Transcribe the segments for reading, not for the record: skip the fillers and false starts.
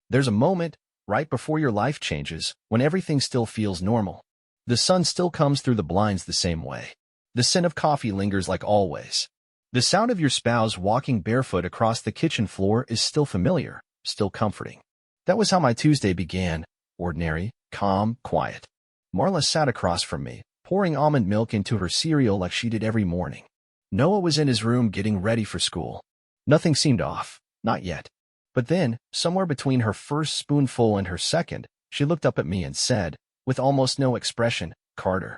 There's a moment, right before your life changes, when everything still feels normal. The sun still comes through the blinds the same way. The scent of coffee lingers like always. The sound of your spouse walking barefoot across the kitchen floor is still familiar, still comforting. That was how my Tuesday began, ordinary, calm, quiet. Marla sat across from me, pouring almond milk into her cereal like she did every morning. Noah was in his room getting ready for school. Nothing seemed off, not yet. But then, somewhere between her first spoonful and her second, she looked up at me and said, with almost no expression, "Carter,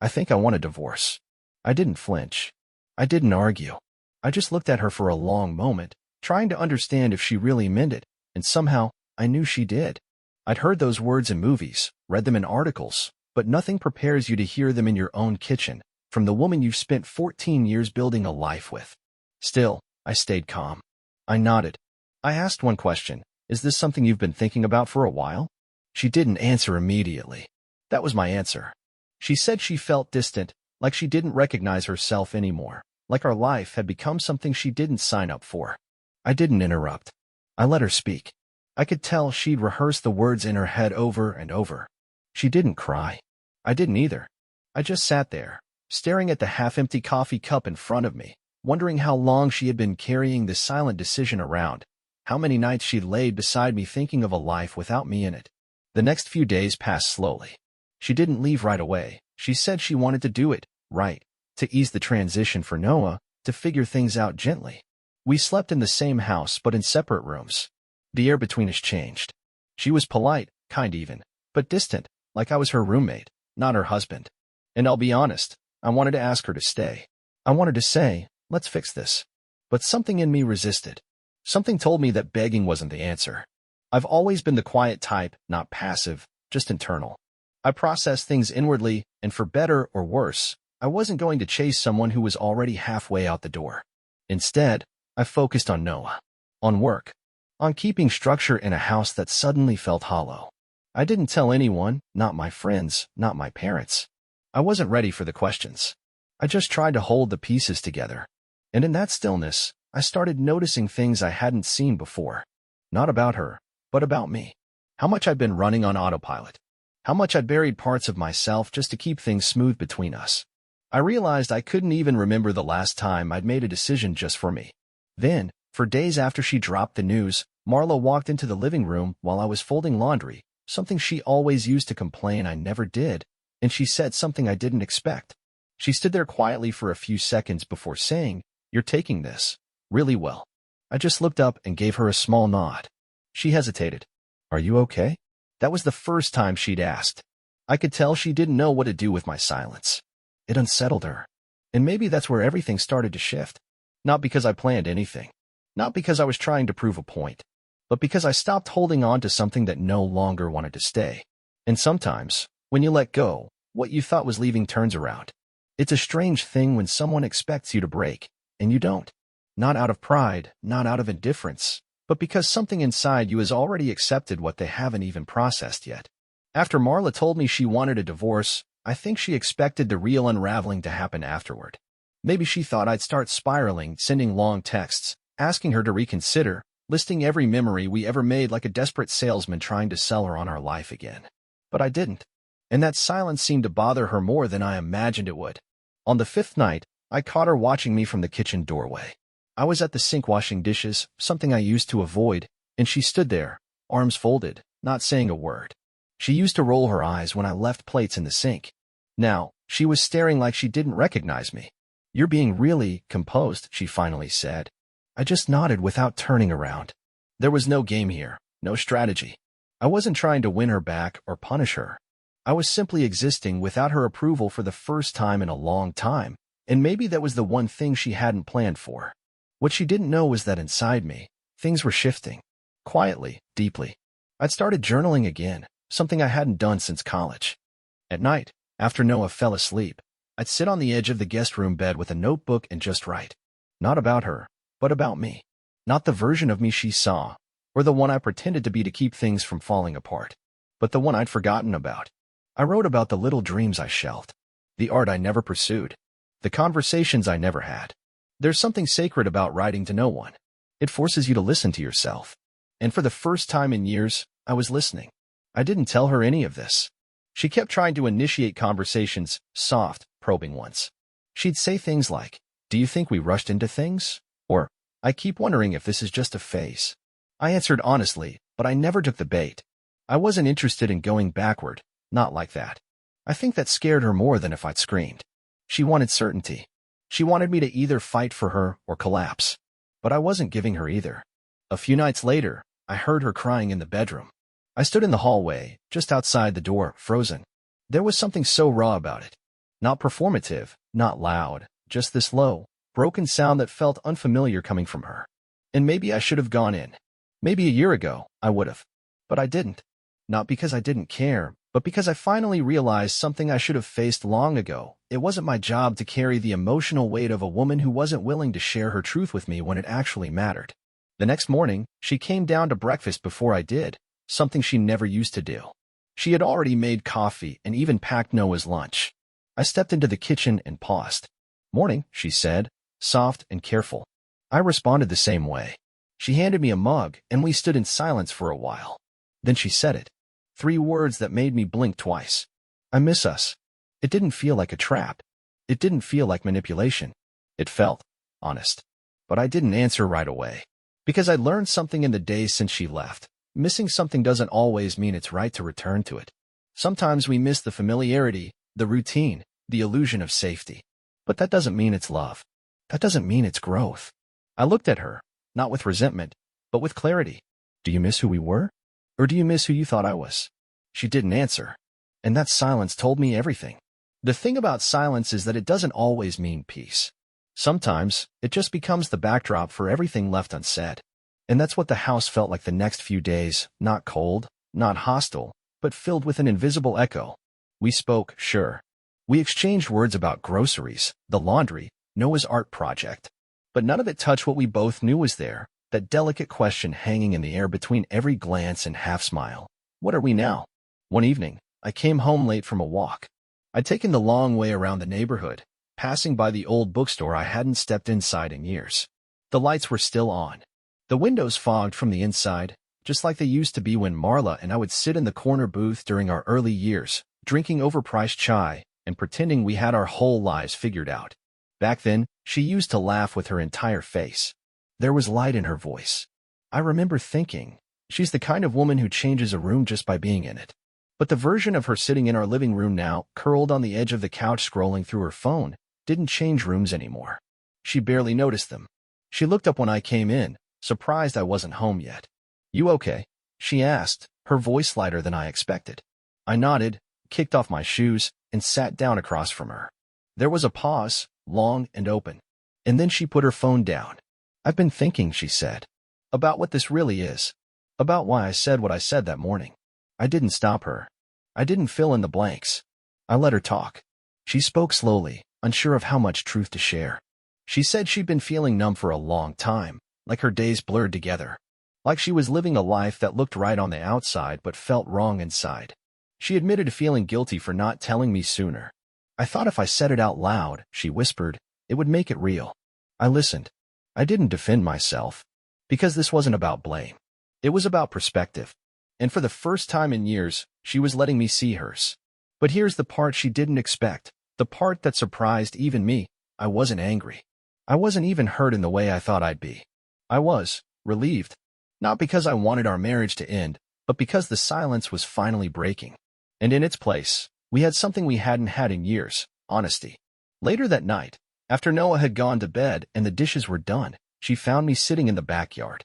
I think I want a divorce." I didn't flinch. I didn't argue. I just looked at her for a long moment, trying to understand if she really meant it, and somehow, I knew she did. I'd heard those words in movies, read them in articles, but nothing prepares you to hear them in your own kitchen, from the woman you've spent 14 years building a life with. Still, I stayed calm. I nodded. I asked one question, "Is this something you've been thinking about for a while?" She didn't answer immediately. That was my answer. She said she felt distant, like she didn't recognize herself anymore, like our life had become something she didn't sign up for. I didn't interrupt. I let her speak. I could tell she'd rehearsed the words in her head over and over. She didn't cry. I didn't either. I just sat there, staring at the half-empty coffee cup in front of me, wondering how long she had been carrying this silent decision around, how many nights she'd laid beside me thinking of a life without me in it. The next few days passed slowly. She didn't leave right away. She said she wanted to do it right, to ease the transition for Noah, to figure things out gently. We slept in the same house but in separate rooms. The air between us changed. She was polite, kind even, but distant, like I was her roommate, not her husband. And I'll be honest, I wanted to ask her to stay. I wanted to say, "Let's fix this." But something in me resisted. Something told me that begging wasn't the answer. I've always been the quiet type, not passive, just internal. I process things inwardly, and for better or worse, I wasn't going to chase someone who was already halfway out the door. Instead, I focused on Noah, on work, on keeping structure in a house that suddenly felt hollow. I didn't tell anyone, not my friends, not my parents. I wasn't ready for the questions. I just tried to hold the pieces together. And in that stillness, I started noticing things I hadn't seen before. Not about her, but about me. How much I'd been running on autopilot. How much I'd buried parts of myself just to keep things smooth between us. I realized I couldn't even remember the last time I'd made a decision just for me. Then, for days after she dropped the news, Marla walked into the living room while I was folding laundry, something she always used to complain I never did, and she said something I didn't expect. She stood there quietly for a few seconds before saying, "You're taking this really well." I just looked up and gave her a small nod. She hesitated. "Are you okay?" That was the first time she'd asked. I could tell she didn't know what to do with my silence. It unsettled her. And maybe that's where everything started to shift. Not because I planned anything. Not because I was trying to prove a point. But because I stopped holding on to something that no longer wanted to stay. And sometimes, when you let go, what you thought was leaving turns around. It's a strange thing when someone expects you to break, and you don't. Not out of pride, not out of indifference, but because something inside you has already accepted what they haven't even processed yet. After Marla told me she wanted a divorce, I think she expected the real unraveling to happen afterward. Maybe she thought I'd start spiraling, sending long texts, asking her to reconsider, listing every memory we ever made like a desperate salesman trying to sell her on our life again. But I didn't. And that silence seemed to bother her more than I imagined it would. On the fifth night, I caught her watching me from the kitchen doorway. I was at the sink washing dishes, something I used to avoid, and she stood there, arms folded, not saying a word. She used to roll her eyes when I left plates in the sink. Now, she was staring like she didn't recognize me. "You're being really composed," she finally said. I just nodded without turning around. There was no game here, no strategy. I wasn't trying to win her back or punish her. I was simply existing without her approval for the first time in a long time, and maybe that was the one thing she hadn't planned for. What she didn't know was that inside me, things were shifting. Quietly, deeply. I'd started journaling again, something I hadn't done since college. At night, after Noah fell asleep, I'd sit on the edge of the guest room bed with a notebook and just write. Not about her, but about me. Not the version of me she saw, or the one I pretended to be to keep things from falling apart, but the one I'd forgotten about. I wrote about the little dreams I shelved, the art I never pursued, the conversations I never had. There's something sacred about writing to no one. It forces you to listen to yourself. And for the first time in years, I was listening. I didn't tell her any of this. She kept trying to initiate conversations, soft, probing ones. She'd say things like, "Do you think we rushed into things?" Or, "I keep wondering if this is just a phase." I answered honestly, but I never took the bait. I wasn't interested in going backward, not like that. I think that scared her more than if I'd screamed. She wanted certainty. She wanted me to either fight for her or collapse. But I wasn't giving her either. A few nights later, I heard her crying in the bedroom. I stood in the hallway, just outside the door, frozen. There was something so raw about it. Not performative, not loud, just this low, broken sound that felt unfamiliar coming from her. And maybe I should have gone in. Maybe a year ago, I would have. But I didn't. Not because I didn't care, but because I finally realized something I should have faced long ago. It wasn't my job to carry the emotional weight of a woman who wasn't willing to share her truth with me when it actually mattered. The next morning, she came down to breakfast before I did, something she never used to do. She had already made coffee and even packed Noah's lunch. I stepped into the kitchen and paused. "Morning," she said, soft and careful. I responded the same way. She handed me a mug, and we stood in silence for a while. Then she said it. 3 words that made me blink twice. "I miss us." It didn't feel like a trap. It didn't feel like manipulation. It felt honest. But I didn't answer right away. Because I'd learned something in the days since she left. Missing something doesn't always mean it's right to return to it. Sometimes we miss the familiarity, the routine, the illusion of safety. But that doesn't mean it's love. That doesn't mean it's growth. I looked at her, not with resentment, but with clarity. "Do you miss who we were? Or do you miss who you thought I was?" She didn't answer. And that silence told me everything. The thing about silence is that it doesn't always mean peace. Sometimes, it just becomes the backdrop for everything left unsaid. And that's what the house felt like the next few days, not cold, not hostile, but filled with an invisible echo. We spoke, sure. We exchanged words about groceries, the laundry, Noah's art project. But none of it touched what we both knew was there, that delicate question hanging in the air between every glance and half-smile. What are we now? One evening, I came home late from a walk. I'd taken the long way around the neighborhood, passing by the old bookstore I hadn't stepped inside in years. The lights were still on. The windows fogged from the inside, just like they used to be when Marla and I would sit in the corner booth during our early years, drinking overpriced chai and pretending we had our whole lives figured out. Back then, she used to laugh with her entire face. There was light in her voice. I remember thinking, she's the kind of woman who changes a room just by being in it. But the version of her sitting in our living room now, curled on the edge of the couch scrolling through her phone, didn't change rooms anymore. She barely noticed them. She looked up when I came in, surprised I wasn't home yet. "You okay?" she asked, her voice lighter than I expected. I nodded, kicked off my shoes, and sat down across from her. There was a pause, long and open. And then she put her phone down. "I've been thinking," she said, "about what this really is. About why I said what I said that morning." I didn't stop her. I didn't fill in the blanks. I let her talk. She spoke slowly, unsure of how much truth to share. She said she'd been feeling numb for a long time, like her days blurred together. Like she was living a life that looked right on the outside but felt wrong inside. She admitted to feeling guilty for not telling me sooner. "I thought if I said it out loud," she whispered, "it would make it real." I listened. I didn't defend myself. Because this wasn't about blame. It was about perspective. And for the first time in years, she was letting me see hers. But here's the part she didn't expect, the part that surprised even me. I wasn't angry. I wasn't even hurt in the way I thought I'd be. I was relieved. Not because I wanted our marriage to end, but because the silence was finally breaking. And in its place, we had something we hadn't had in years, honesty. Later that night, after Noah had gone to bed and the dishes were done, she found me sitting in the backyard.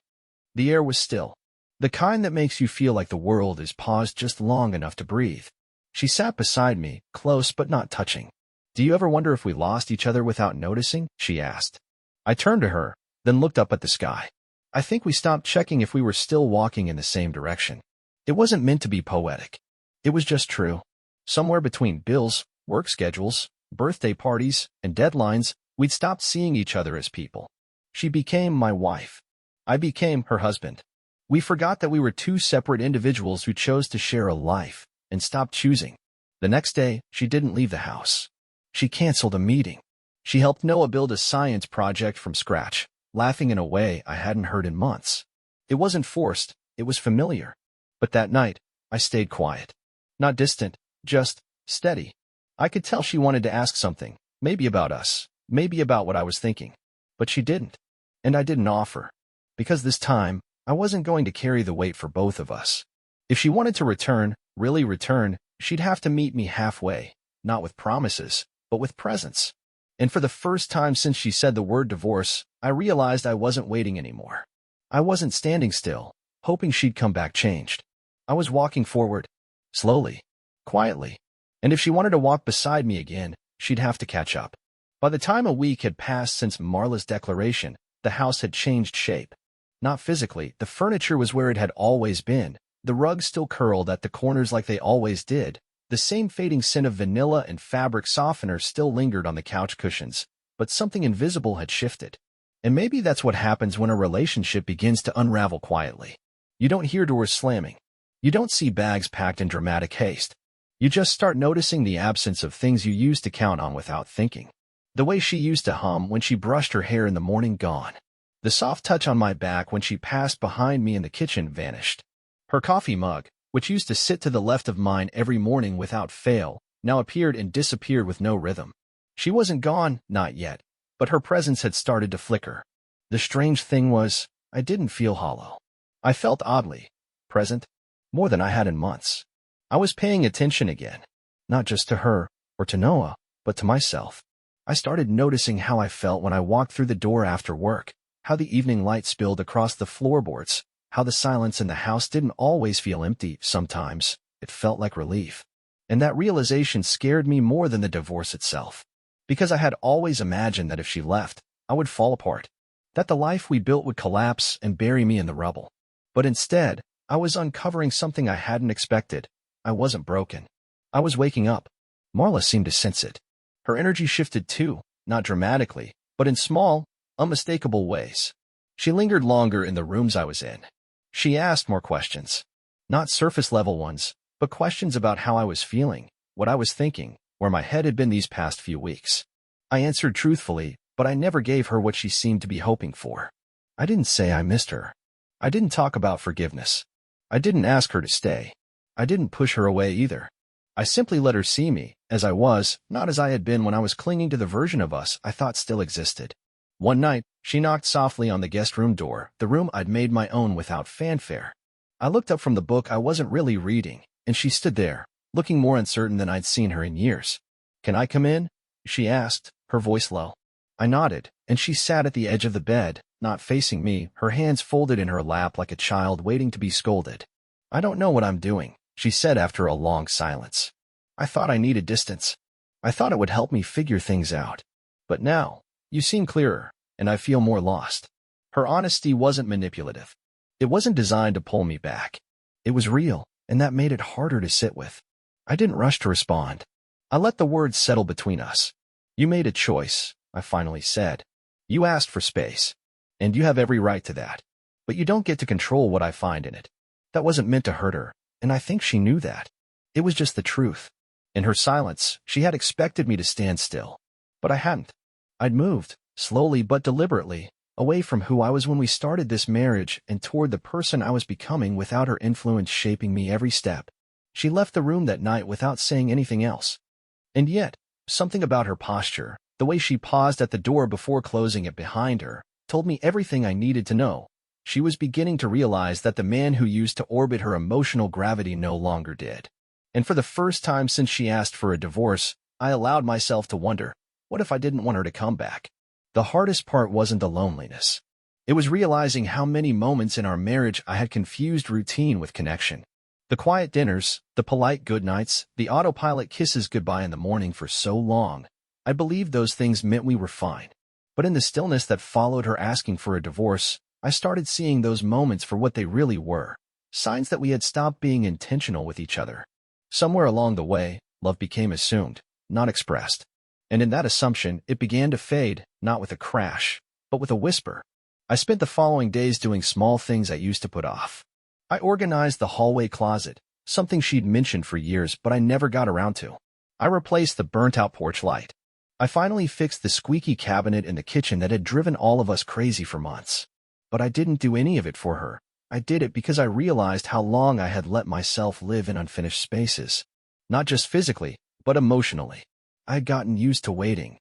The air was still. The kind that makes you feel like the world is paused just long enough to breathe. She sat beside me, close but not touching. "Do you ever wonder if we lost each other without noticing?" she asked. I turned to her, then looked up at the sky. I think we stopped checking if we were still walking in the same direction. It wasn't meant to be poetic. It was just true. Somewhere between bills, work schedules, birthday parties, and deadlines, we'd stopped seeing each other as people. She became my wife. I became her husband. We forgot that we were 2 separate individuals who chose to share a life and stopped choosing. The next day, she didn't leave the house. She canceled a meeting. She helped Noah build a science project from scratch, laughing in a way I hadn't heard in months. It wasn't forced, It was familiar. But that night, I stayed quiet. Not distant, just steady. I could tell she wanted to ask something, maybe about us, maybe about what I was thinking. But she didn't. And I didn't offer. Because this time, I wasn't going to carry the weight for both of us. If she wanted to return, really return, she'd have to meet me halfway, not with promises, but with presence. And for the first time since she said the word divorce, I realized I wasn't waiting anymore. I wasn't standing still, hoping she'd come back changed. I was walking forward, slowly, quietly. And if she wanted to walk beside me again, she'd have to catch up. By the time a week had passed since Marla's declaration, the house had changed shape. Not physically, the furniture was where it had always been. The rugs still curled at the corners like they always did. The same fading scent of vanilla and fabric softener still lingered on the couch cushions, but something invisible had shifted. And maybe that's what happens when a relationship begins to unravel quietly. You don't hear doors slamming. You don't see bags packed in dramatic haste. You just start noticing the absence of things you used to count on without thinking. The way she used to hum when she brushed her hair in the morning gone. The soft touch on my back when she passed behind me in the kitchen vanished. Her coffee mug, which used to sit to the left of mine every morning without fail, now appeared and disappeared with no rhythm. She wasn't gone, not yet, but her presence had started to flicker. The strange thing was, I didn't feel hollow. I felt oddly present, more than I had in months. I was paying attention again, not just to her or to Noah, but to myself. I started noticing how I felt when I walked through the door after work, how the evening light spilled across the floorboards, how the silence in the house didn't always feel empty. Sometimes it felt like relief. And that realization scared me more than the divorce itself. Because I had always imagined that if she left, I would fall apart. That the life we built would collapse and bury me in the rubble. But instead, I was uncovering something I hadn't expected. I wasn't broken. I was waking up. Marla seemed to sense it. Her energy shifted too, not dramatically, but in small, unmistakable ways. She lingered longer in the rooms I was in. She asked more questions. Not surface-level ones, but questions about how I was feeling, what I was thinking, where my head had been these past few weeks. I answered truthfully, but I never gave her what she seemed to be hoping for. I didn't say I missed her. I didn't talk about forgiveness. I didn't ask her to stay. I didn't push her away either. I simply let her see me, as I was, not as I had been when I was clinging to the version of us I thought still existed. One night, she knocked softly on the guest room door, the room I'd made my own without fanfare. I looked up from the book I wasn't really reading, and she stood there, looking more uncertain than I'd seen her in years. "Can I come in?" she asked, her voice low. I nodded, and she sat at the edge of the bed, not facing me, her hands folded in her lap like a child waiting to be scolded. "I don't know what I'm doing," she said after a long silence. "I thought I needed distance. I thought it would help me figure things out. But now, you seem clearer, and I feel more lost." Her honesty wasn't manipulative. It wasn't designed to pull me back. It was real, and that made it harder to sit with. I didn't rush to respond. I let the words settle between us. "You made a choice," I finally said. "You asked for space, and you have every right to that. But you don't get to control what I find in it." That wasn't meant to hurt her, and I think she knew that. It was just the truth. In her silence, she had expected me to stand still. But I hadn't. I'd moved, slowly but deliberately, away from who I was when we started this marriage and toward the person I was becoming without her influence shaping me every step. She left the room that night without saying anything else. And yet, something about her posture, the way she paused at the door before closing it behind her, told me everything I needed to know. She was beginning to realize that the man who used to orbit her emotional gravity no longer did. And for the first time since she asked for a divorce, I allowed myself to wonder, what if I didn't want her to come back? The hardest part wasn't the loneliness. It was realizing how many moments in our marriage I had confused routine with connection. The quiet dinners, the polite goodnights, the autopilot kisses goodbye in the morning for so long. I believed those things meant we were fine. But in the stillness that followed her asking for a divorce, I started seeing those moments for what they really were, signs that we had stopped being intentional with each other. Somewhere along the way, love became assumed, not expressed. And in that assumption, it began to fade, not with a crash, but with a whisper. I spent the following days doing small things I used to put off. I organized the hallway closet, something she'd mentioned for years but I never got around to. I replaced the burnt-out porch light. I finally fixed the squeaky cabinet in the kitchen that had driven all of us crazy for months. But I didn't do any of it for her. I did it because I realized how long I had let myself live in unfinished spaces. Not just physically, but emotionally. I had gotten used to waiting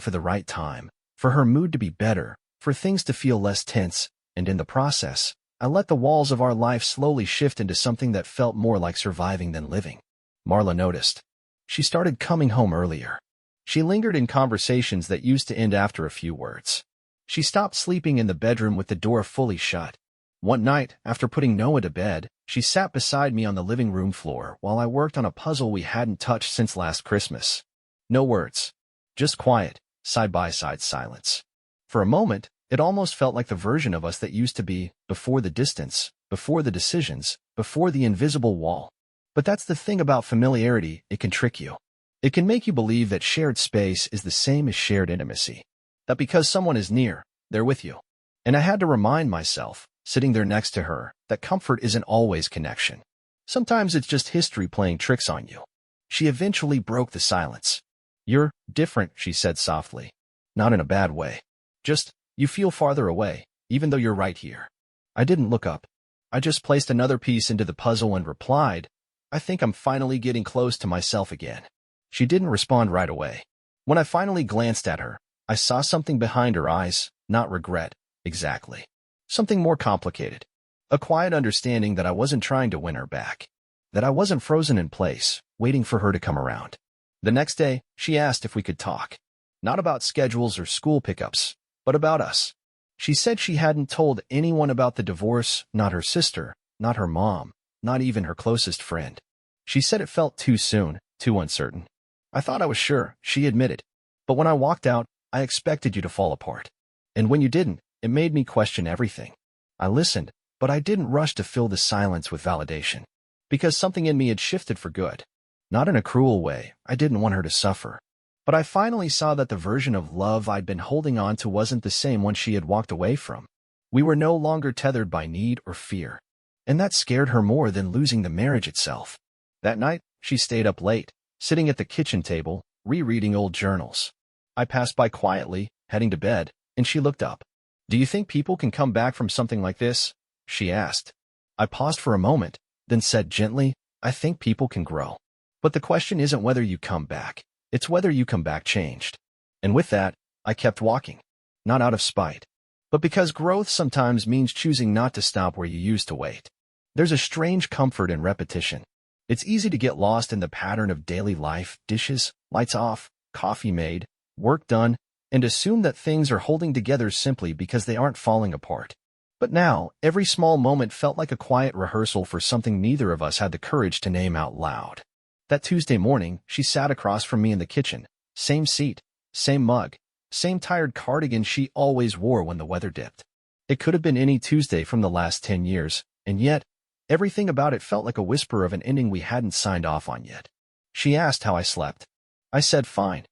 for the right time, for her mood to be better, for things to feel less tense, and in the process, I let the walls of our life slowly shift into something that felt more like surviving than living. Marla noticed. She started coming home earlier. She lingered in conversations that used to end after a few words. She stopped sleeping in the bedroom with the door fully shut. One night, after putting Noah to bed, she sat beside me on the living room floor while I worked on a puzzle we hadn't touched since last Christmas. No words. Just quiet, side-by-side silence. For a moment, it almost felt like the version of us that used to be, before the distance, before the decisions, before the invisible wall. But that's the thing about familiarity, it can trick you. It can make you believe that shared space is the same as shared intimacy. That because someone is near, they're with you. And I had to remind myself, sitting there next to her, that comfort isn't always connection. Sometimes it's just history playing tricks on you. She eventually broke the silence. "You're different," she said softly. Not in a bad way. Just, you feel farther away, even though you're right here. I didn't look up. I just placed another piece into the puzzle and replied, "I think I'm finally getting close to myself again." She didn't respond right away. When I finally glanced at her, I saw something behind her eyes, not regret, exactly. Something more complicated. A quiet understanding that I wasn't trying to win her back. That I wasn't frozen in place, waiting for her to come around. The next day, she asked if we could talk. Not about schedules or school pickups, but about us. She said she hadn't told anyone about the divorce, not her sister, not her mom, not even her closest friend. She said it felt too soon, too uncertain. I thought I was sure, she admitted. But when I walked out, I expected you to fall apart. And when you didn't, it made me question everything. I listened, but I didn't rush to fill the silence with validation. Because something in me had shifted for good. Not in a cruel way, I didn't want her to suffer. But I finally saw that the version of love I'd been holding on to wasn't the same one she had walked away from. We were no longer tethered by need or fear. And that scared her more than losing the marriage itself. That night, she stayed up late, sitting at the kitchen table, rereading old journals. I passed by quietly, heading to bed, and she looked up. "Do you think people can come back from something like this?" she asked. I paused for a moment, then said gently, "I think people can grow. But the question isn't whether you come back. It's whether you come back changed." And with that, I kept walking. Not out of spite, but because growth sometimes means choosing not to stop where you used to wait. There's a strange comfort in repetition. It's easy to get lost in the pattern of daily life, dishes, lights off, coffee made, work done, and assume that things are holding together simply because they aren't falling apart. But now, every small moment felt like a quiet rehearsal for something neither of us had the courage to name out loud. That Tuesday morning, she sat across from me in the kitchen. Same seat, same mug, same tired cardigan she always wore when the weather dipped. It could have been any Tuesday from the last 10 years, and yet, everything about it felt like a whisper of an ending we hadn't signed off on yet. She asked how I slept. I said fine.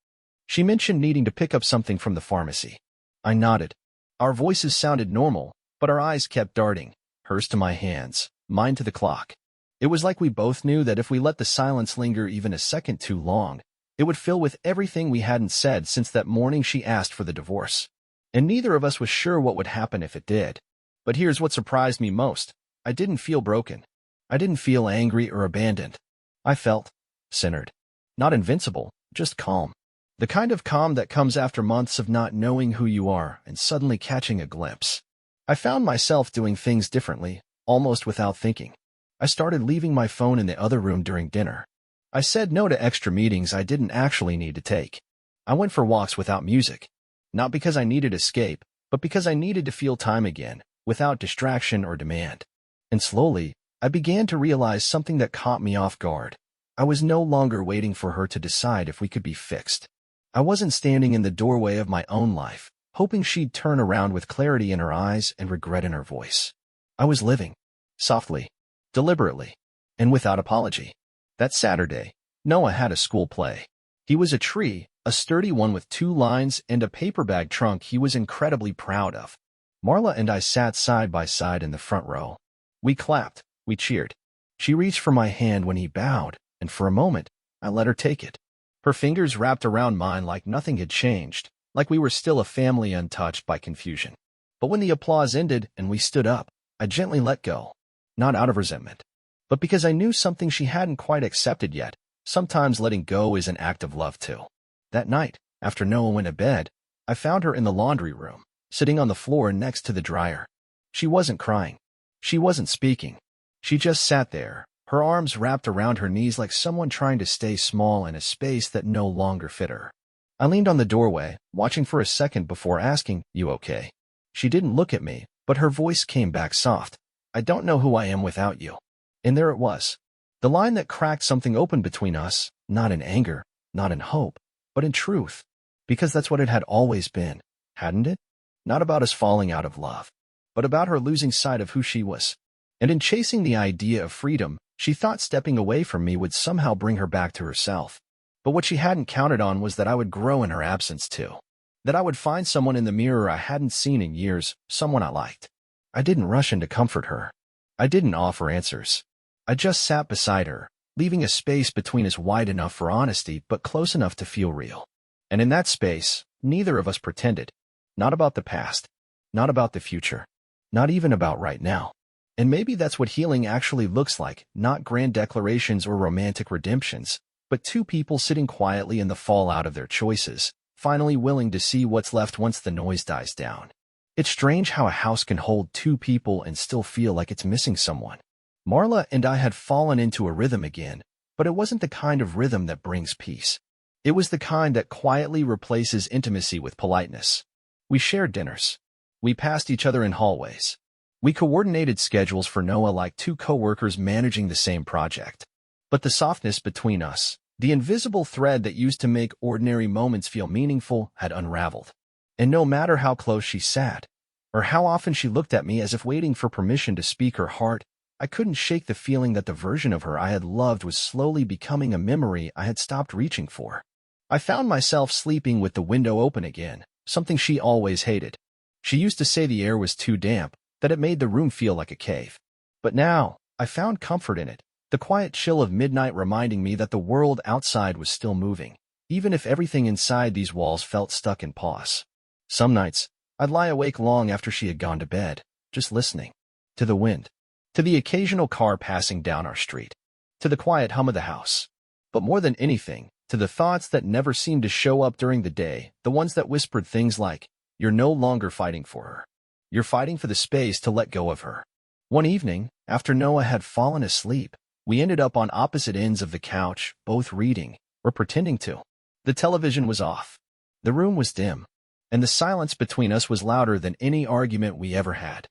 She mentioned needing to pick up something from the pharmacy. I nodded. Our voices sounded normal, but our eyes kept darting, hers to my hands, mine to the clock. It was like we both knew that if we let the silence linger even a second too long, it would fill with everything we hadn't said since that morning she asked for the divorce. And neither of us was sure what would happen if it did. But here's what surprised me most. I didn't feel broken. I didn't feel angry or abandoned. I felt centered. Not invincible, just calm. The kind of calm that comes after months of not knowing who you are and suddenly catching a glimpse. I found myself doing things differently, almost without thinking. I started leaving my phone in the other room during dinner. I said no to extra meetings I didn't actually need to take. I went for walks without music. Not because I needed escape, but because I needed to feel time again, without distraction or demand. And slowly, I began to realize something that caught me off guard. I was no longer waiting for her to decide if we could be fixed. I wasn't standing in the doorway of my own life, hoping she'd turn around with clarity in her eyes and regret in her voice. I was living. Softly. Deliberately. And without apology. That Saturday, Noah had a school play. He was a tree, a sturdy one with 2 lines and a paper bag trunk he was incredibly proud of. Marla and I sat side by side in the front row. We clapped. We cheered. She reached for my hand when he bowed, and for a moment, I let her take it. Her fingers wrapped around mine like nothing had changed, like we were still a family untouched by confusion. But when the applause ended and we stood up, I gently let go, not out of resentment, but because I knew something she hadn't quite accepted yet. Sometimes letting go is an act of love too. That night, after Noah went to bed, I found her in the laundry room, sitting on the floor next to the dryer. She wasn't crying. She wasn't speaking. She just sat there, her arms wrapped around her knees like someone trying to stay small in a space that no longer fit her. I leaned on the doorway, watching for a second before asking, "You okay?" She didn't look at me, but her voice came back soft. "I don't know who I am without you." And there it was. The line that cracked something open between us, not in anger, not in hope, but in truth. Because that's what it had always been, hadn't it? Not about us falling out of love, but about her losing sight of who she was. And in chasing the idea of freedom, she thought stepping away from me would somehow bring her back to herself. But what she hadn't counted on was that I would grow in her absence too. That I would find someone in the mirror I hadn't seen in years, someone I liked. I didn't rush in to comfort her. I didn't offer answers. I just sat beside her, leaving a space between us wide enough for honesty but close enough to feel real. And in that space, neither of us pretended. Not about the past. Not about the future. Not even about right now. And maybe that's what healing actually looks like, not grand declarations or romantic redemptions, but two people sitting quietly in the fallout of their choices, finally willing to see what's left once the noise dies down. It's strange how a house can hold two people and still feel like it's missing someone. Marla and I had fallen into a rhythm again, but it wasn't the kind of rhythm that brings peace. It was the kind that quietly replaces intimacy with politeness. We shared dinners. We passed each other in hallways. We coordinated schedules for Noah like two coworkers managing the same project. But the softness between us, the invisible thread that used to make ordinary moments feel meaningful, had unraveled. And no matter how close she sat, or how often she looked at me as if waiting for permission to speak her heart, I couldn't shake the feeling that the version of her I had loved was slowly becoming a memory I had stopped reaching for. I found myself sleeping with the window open again, something she always hated. She used to say the air was too damp, that it made the room feel like a cave. But now, I found comfort in it, the quiet chill of midnight reminding me that the world outside was still moving, even if everything inside these walls felt stuck in pause. Some nights, I'd lie awake long after she had gone to bed, just listening. To the wind. To the occasional car passing down our street. To the quiet hum of the house. But more than anything, to the thoughts that never seemed to show up during the day, the ones that whispered things like, "You're no longer fighting for her. You're fighting for the space to let go of her." One evening, after Noah had fallen asleep, we ended up on opposite ends of the couch, both reading, or pretending to. The television was off. The room was dim. And the silence between us was louder than any argument we ever had.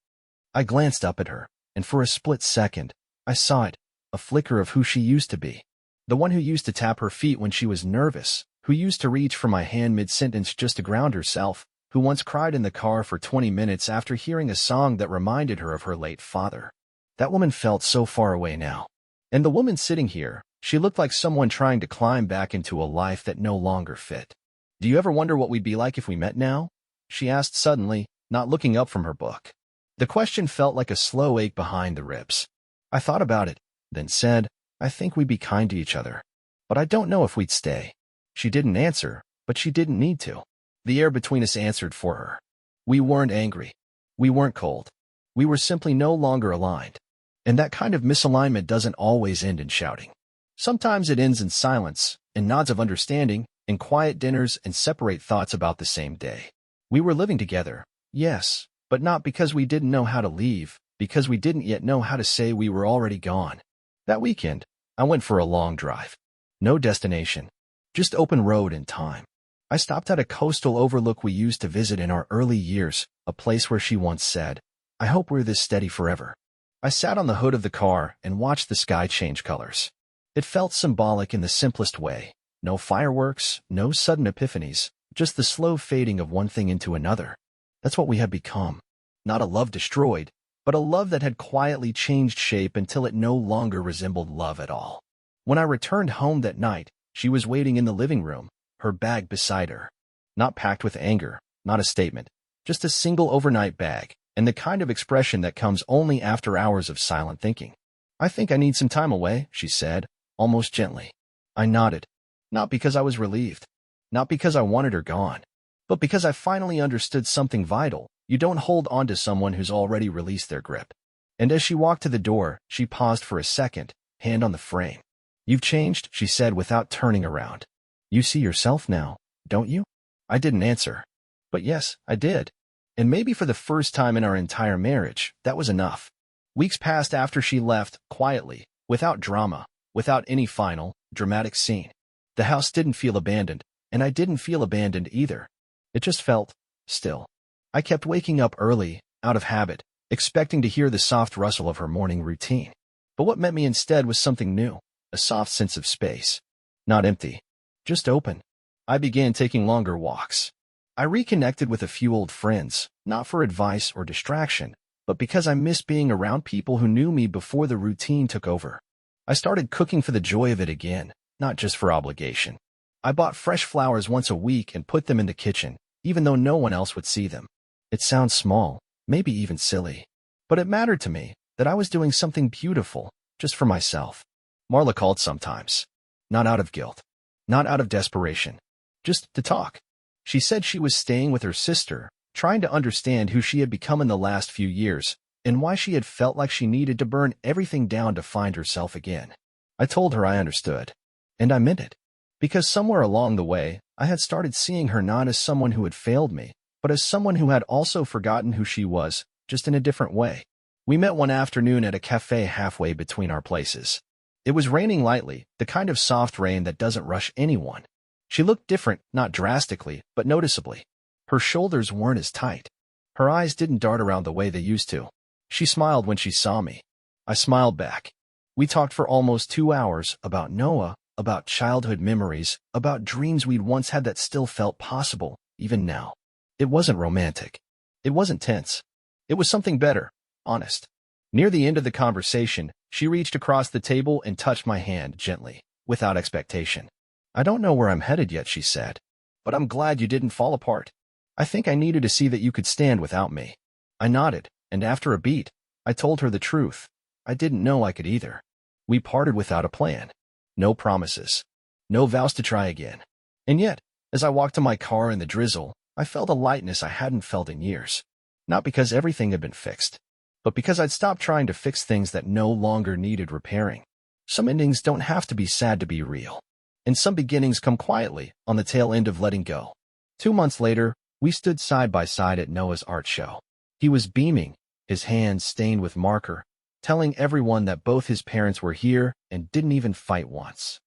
I glanced up at her, and for a split second, I saw it, a flicker of who she used to be. The one who used to tap her feet when she was nervous, who used to reach for my hand mid-sentence just to ground herself, who once cried in the car for 20 minutes after hearing a song that reminded her of her late father. That woman felt so far away now. And the woman sitting here, she looked like someone trying to climb back into a life that no longer fit. "Do you ever wonder what we'd be like if we met now?" she asked suddenly, not looking up from her book. The question felt like a slow ache behind the ribs. I thought about it, then said, "I think we'd be kind to each other. But I don't know if we'd stay." She didn't answer, but she didn't need to. The air between us answered for her. We weren't angry. We weren't cold. We were simply no longer aligned. And that kind of misalignment doesn't always end in shouting. Sometimes it ends in silence, in nods of understanding, in quiet dinners and separate thoughts about the same day. We were living together, yes, but not because we didn't know how to leave, because we didn't yet know how to say we were already gone. That weekend, I went for a long drive. No destination, just open road and time. I stopped at a coastal overlook we used to visit in our early years, a place where she once said, "I hope we're this steady forever." I sat on the hood of the car and watched the sky change colors. It felt symbolic in the simplest way. No fireworks, no sudden epiphanies, just the slow fading of one thing into another. That's what we had become. Not a love destroyed, but a love that had quietly changed shape until it no longer resembled love at all. When I returned home that night, she was waiting in the living room, her bag beside her. Not packed with anger, not a statement, just a single overnight bag, and the kind of expression that comes only after hours of silent thinking. "I think I need some time away," she said, almost gently. I nodded. Not because I was relieved. Not because I wanted her gone. But because I finally understood something vital. You don't hold on to someone who's already released their grip. And as she walked to the door, she paused for a second, hand on the frame. "You've changed," she said without turning around. "You see yourself now, don't you?" I didn't answer. But yes, I did. And maybe for the first time in our entire marriage, that was enough. Weeks passed after she left, quietly, without drama, without any final, dramatic scene. The house didn't feel abandoned, and I didn't feel abandoned either. It just felt still. I kept waking up early, out of habit, expecting to hear the soft rustle of her morning routine. But what met me instead was something new, a soft sense of space. Not empty, just open. I began taking longer walks. I reconnected with a few old friends, not for advice or distraction, but because I missed being around people who knew me before the routine took over. I started cooking for the joy of it again, not just for obligation. I bought fresh flowers once a week and put them in the kitchen, even though no one else would see them. It sounds small, maybe even silly, but it mattered to me that I was doing something beautiful, just for myself. Marla called sometimes. Not out of guilt, not out of desperation, just to talk. She said she was staying with her sister, trying to understand who she had become in the last few years, and why she had felt like she needed to burn everything down to find herself again. I told her I understood, and I meant it, because somewhere along the way, I had started seeing her not as someone who had failed me, but as someone who had also forgotten who she was, just in a different way. We met one afternoon at a cafe halfway between our places. It was raining lightly, the kind of soft rain that doesn't rush anyone. She looked different, not drastically, but noticeably. Her shoulders weren't as tight. Her eyes didn't dart around the way they used to. She smiled when she saw me. I smiled back. We talked for almost 2 hours about Noah, about childhood memories, about dreams we'd once had that still felt possible, even now. It wasn't romantic. It wasn't tense. It was something better, honest. Near the end of the conversation, she reached across the table and touched my hand gently, without expectation. "I don't know where I'm headed yet," she said, "but I'm glad you didn't fall apart. I think I needed to see that you could stand without me." I nodded, and after a beat, I told her the truth. I didn't know I could either. We parted without a plan. No promises. No vows to try again. And yet, as I walked to my car in the drizzle, I felt a lightness I hadn't felt in years. Not because everything had been fixed, but because I'd stopped trying to fix things that no longer needed repairing. Some endings don't have to be sad to be real. And some beginnings come quietly, on the tail end of letting go. 2 months later, we stood side by side at Noah's art show. He was beaming, his hands stained with marker, telling everyone that both his parents were here and didn't even fight once.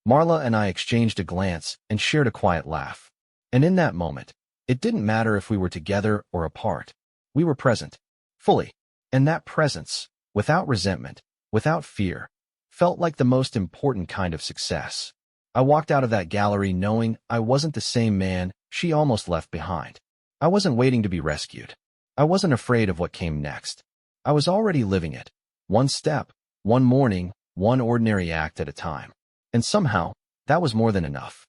Marla and I exchanged a glance and shared a quiet laugh. And in that moment, it didn't matter if we were together or apart. We were present, fully. And that presence, without resentment, without fear, felt like the most important kind of success. I walked out of that gallery knowing I wasn't the same man she almost left behind. I wasn't waiting to be rescued. I wasn't afraid of what came next. I was already living it, one step, one morning, one ordinary act at a time. And somehow, that was more than enough.